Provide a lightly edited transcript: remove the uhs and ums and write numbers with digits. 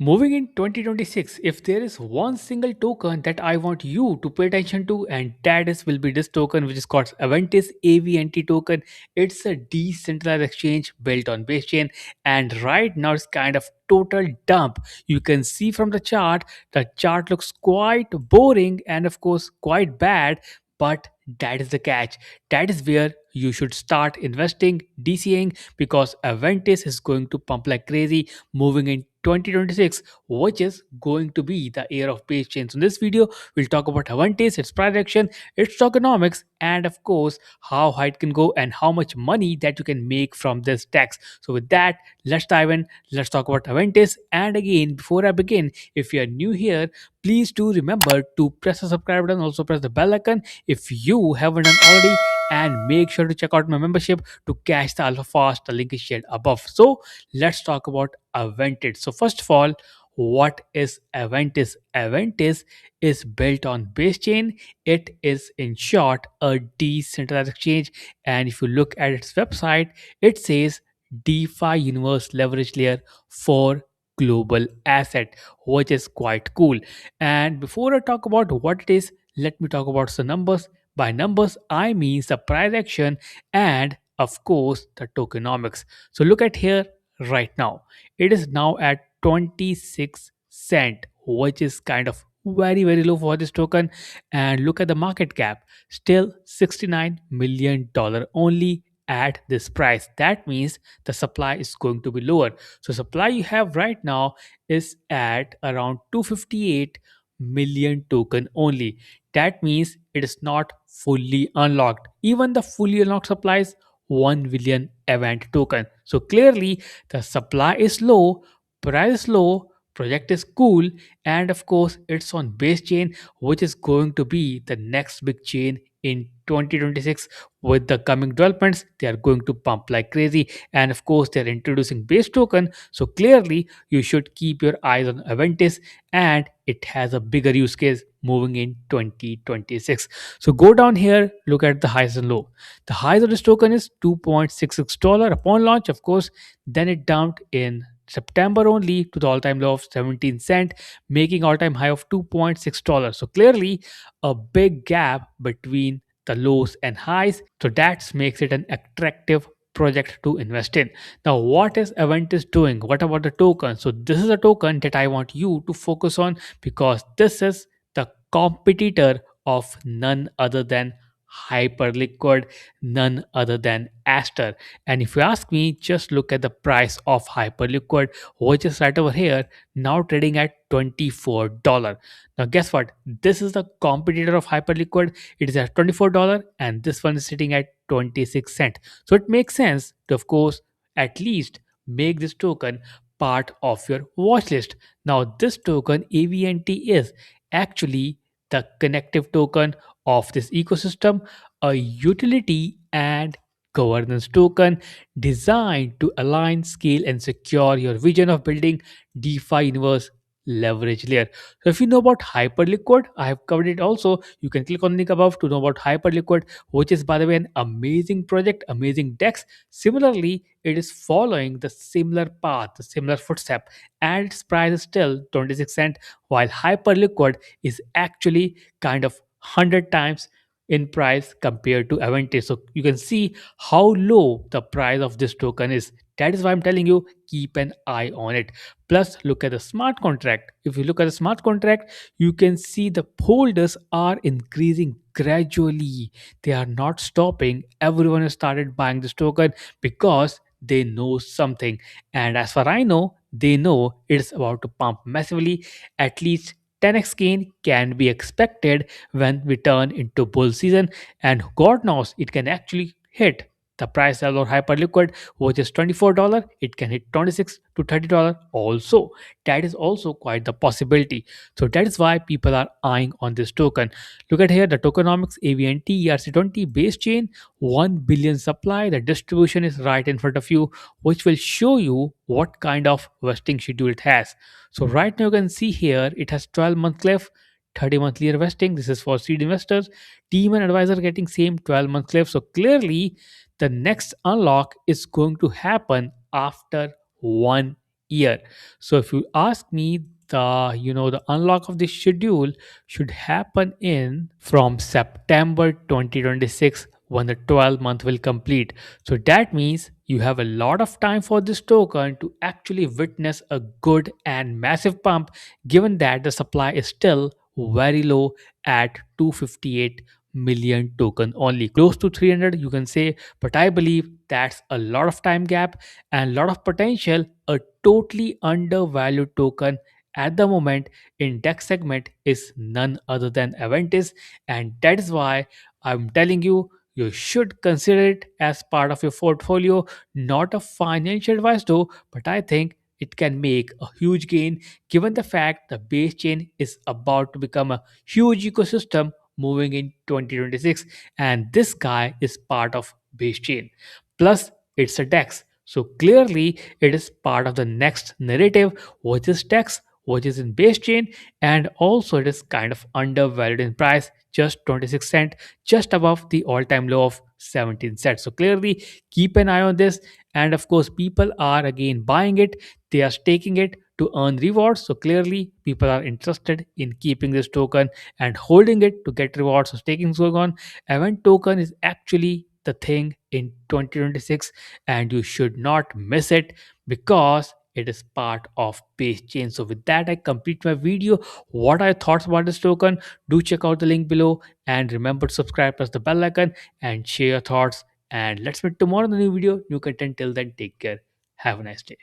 Moving in 2026, if there is one single token that I want you to pay attention to, and that is will be this token which is called Avantis AVNT token. It's a decentralized exchange built on basechain, and right now it's kind of total dump. You can see from the chart looks quite boring and of course quite bad, but that is the catch. That is where you should start investing, DCing, because Aventis is going to pump like crazy moving in 2026, which is going to be the year of base chains. In this video, we'll talk about Avantis, its price action, its tokenomics, and of course, how high it can go and how much money that you can make from this tax. So, with that, let's dive in. Let's talk about Avantis. And again, before I begin, if you are new here, please do remember to press the subscribe button, also press the bell icon if you haven't done already, and make sure to check out my membership to catch the alpha fast. The link is shared above. So, let's talk about Aventis. So, first of all, what is Aventis? Aventis is built on base chain. It is, in short, a decentralized exchange. And if you look at its website, it says DeFi Universe Leverage Layer for Global Asset, which is quite cool. And before I talk about what it is, let me talk about some numbers. By numbers, I mean the price action and, of course, the tokenomics. So look at here right now. It is now at 26 cent, which is kind of very low for this token. And look at the market cap, still $69 million only at this price. That means the supply is going to be lower. So supply you have right now is at around 258 million token only. That means it is not fully unlocked. Even the fully unlocked supplies 1 billion event token. So clearly the supply is low, price is low, project is cool, and of course it's on base chain, which is going to be the next big chain in 2026. With the coming developments, they are going to pump like crazy, and of course they're introducing base token. So clearly you should keep your eyes on Aventis, and it has a bigger use case moving in 2026. So go down here, look at the highs and low. The highs of this token is $2.66 upon launch, of course. Then it dumped in September only to the all-time low of 17 cent, making all-time high of $2.6. So clearly a big gap between the lows and highs. So that makes it an attractive project to invest in. Now, what is Aventis doing? What about the token? So this is a token that I want you to focus on, because this is the competitor of none other than Hyperliquid, none other than Aster. And if you ask me, just look at the price of Hyperliquid, which is right over here, now trading at $24. Now, guess what? This is the competitor of Hyperliquid. It is at $24, and this one is sitting at 26 cent. So it makes sense to, of course, at least make this token part of your watch list. Now, this token AVNT is actually the connective token of this ecosystem, a utility and governance token designed to align, scale, and secure your vision of building DeFi universe leverage layer. So if you know about Hyperliquid, I have covered it also. You can click on the link above to know about Hyperliquid, which is, by the way, an amazing project, amazing DEX. Similarly, it is following the similar path, the similar footstep, and its price is still 26 cent, while Hyperliquid is actually kind of 100 times in price compared to Avantis. So you can see how low the price of this token is. That is why I'm telling you, keep an eye on it. Plus, look at the smart contract. If you look at the smart contract, you can see the holders are increasing gradually. They are not stopping. Everyone has started buying this token because they know something. And as far I know, they know it's about to pump massively. At least 10x gain can be expected when we turn into bull season, and God knows it can actually hit the price level of Hyperliquid, which is $24. It can hit 26 to $30 also. That is also quite the possibility. So that is why people are eyeing on this token. Look at here, the tokenomics AVNT ERC20 base chain, 1 billion supply. The distribution is right in front of you, which will show you what kind of vesting schedule it has. So right now you can see here it has 12-month cliff, 30-month year vesting. This is for seed investors. Team and advisor getting same 12-month cliff. So clearly the next unlock is going to happen after 1 year. So if you ask me, the unlock of this schedule should happen in from September 2026 when the 12 month will complete. So that means you have a lot of time for this token to actually witness a good and massive pump, given that the supply is still very low at 258 million token, only close to 300 you can say. But I believe that's a lot of time gap and lot of potential. A totally undervalued token at the moment in tech segment is none other than Aventis, and that is why I'm telling you, you should consider it as part of your portfolio. Not a financial advice though, but I think it can make a huge gain given the fact the base chain is about to become a huge ecosystem moving in 2026, and this guy is part of base chain. Plus, it's a DEX. So clearly, it is part of the next narrative, which is DEX, which is in base chain, and also it is kind of undervalued in price, just 26 cent, just above the all-time low of 17 cents. So clearly, keep an eye on this. And of course, people are again buying it, they are staking it to earn rewards. So clearly, people are interested in keeping this token and holding it to get rewards. So staking is going on. Event token is actually the thing in 2026, and you should not miss it because it is part of base chain. So with that, I complete my video. What are your thoughts about this token? Do check out the link below, and remember to subscribe, press the bell icon, and share your thoughts. And let's meet tomorrow in the new video, new content. Till then, take care. Have a nice day.